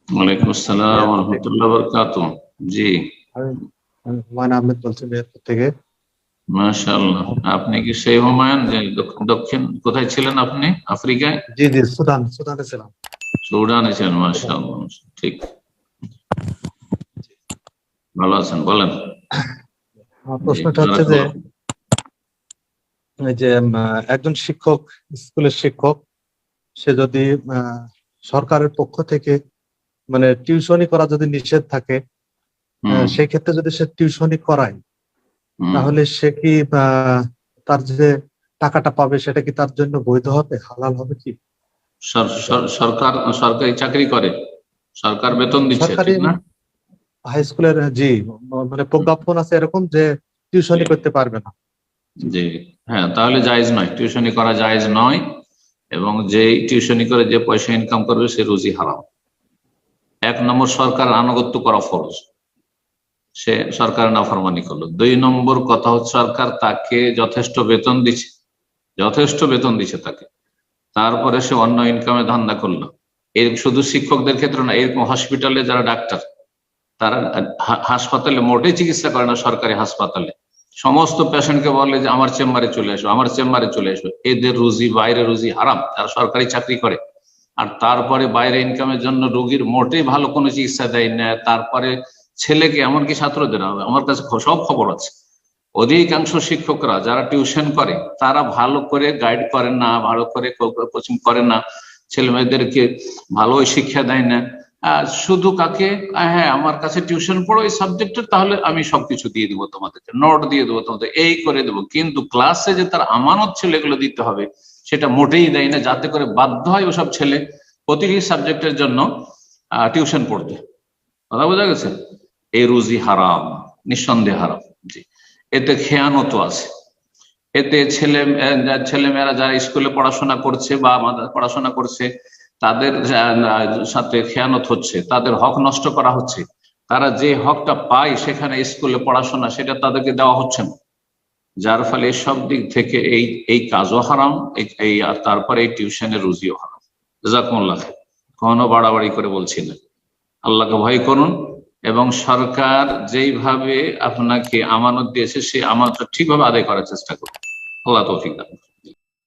ওয়ালাইকুম আসসালাম ওয়া এয়ারপোর্ট থেকে। রাহমাতুল্লাহি ওয়া বারাকাতুহু। জি, আমি আমি হুমায়ুন আহমেদ বলছি এয়ারপোর্ট থেকে। মাশাআল্লাহ। আপনি কি সেই হুমায়ুন যে দক্ষিণ কোথায় ছিলেন আপনি? আফ্রিকায়? জি জি, সুদানে ছিলাম। সুদানে ছিলেন, সুদান। মাশাআল্লাহ। ঠিক, ভালো আছেন, বলেন। আমার জি, প্রশ্নটা হচ্ছে যে জাযাকাল্লাহ। এই যে একজন শিক্ষক, স্কুলের শিক্ষক, সে যদি আহ, সরকারের পক্ষ থেকে মানে টিউশনি করা যদি নিষেধ থাকে, হুম সেই ক্ষেত্রে যদি সে টিউশনি করায়, হুম। তাহলে সে কি তার যে টাকাটা পাবে সেটা কি তার জন্য বৈধ হবে, হালাল হবে কি? সরকার সরকারি চাকরি করে, সরকার বেতন দিচ্ছে, সরকারি ঠিক না? হাই স্কুলের, জি, মানে প্রজ্ঞাপন আছে এরকম যে জি টিউশনি করতে পারবে না। জি। জি। হ্যাঁ, তাহলে জায়েজ নয়, টিউশনি করা জায়েজ নয়। এবং যে টিউশনি করে যে পয়সা ইনকাম করবে সে রুজি হারাম। এক নম্বর, সরকার আনুগত্য করা ফরজ, সে সরকারের নাফরমানি করলো। দুই নম্বর কথা হচ্ছে, সরকার তাকে যথেষ্ট বেতন দিচ্ছে, যথেষ্ট বেতন দিচ্ছে তাকে, তারপরে সে অন্য ইনকামে ধান্দা করলো। এর শুধু শিক্ষকদের ক্ষেত্রে না, এরকম হসপিটালে যারা ডাক্তার, তারা হাসপাতালে মোটেই চিকিৎসা করে না, সরকারি হাসপাতালে সমস্ত পেশেন্টকে বলে যে আমার চেম্বারে চলে আসো, আমার চেম্বারে চলে আসো। এদের রুজি, বাইরে রুজি হারাম, তারা সরকারি চাকরি করে। আর তারপরে বাইরে ইনকামের জন্য রোগীর মোটেই ভালো কোনো চিকিৎসা দেয় না। তারপরে ছেলেকে, এমনকি ছাত্রদের, আমার কাছে সব খবর আছে, অধিকাংশ শিক্ষকরা যারা টিউশন করে তারা ভালো করে গাইড করেন না, ভালো করে কোচিং করেন না, ছেলে মেয়েদেরকে ভালো শিক্ষা দেয় না। শুধু কাকে, হ্যাঁ আমার কাছে টিউশন পড়ো এই সাবজেক্টের, তাহলে আমি সবকিছু দিয়ে দিব, তোমাদেরকে নোট দিয়ে দেবো, তোমাদের এই করে দেবো, কিন্তু ক্লাসে যে তার আমানত ছিল এগুলো দিতে হবে সেটা মোটেই দেয় না, যাতে করে বাধ্য হয় ওসব ছেলে প্রতিটি সাবজেক্টের জন্য টিউশন পড়তে। কথা বোঝা গেছে? এই রুজি হারাম, নিঃসন্দেহে হারাম। জি। এতে খেয়ানত আছে, এতে ছেলেমেয়েরা যারা স্কুলে পড়াশোনা করছে বা আমাদের পড়াশোনা করছে তাদের সাথে খেয়ানত হচ্ছে, তাদের হক নষ্ট করা হচ্ছে। তারা যে হকটা পায় সেখানে স্কুলে পড়াশোনা, সেটা তাদেরকে দেওয়া হচ্ছে না। যার ফলে সব দিক থেকে এই এই কাজও হারাম, আর তারপরে এই টিউশনের রুজিও হারাম। জাযাকুমুল্লাহ খাইর। কোনো বাড়াবাড়ি করে বলছি না, আল্লাহকে ভয় করুন। এবং সরকার যেইভাবে আপনাকে আমানত দিয়েছে সেই আমানতটা ঠিকভাবে আদায় করার চেষ্টা করুন। আল্লাহ তৌফিক দান।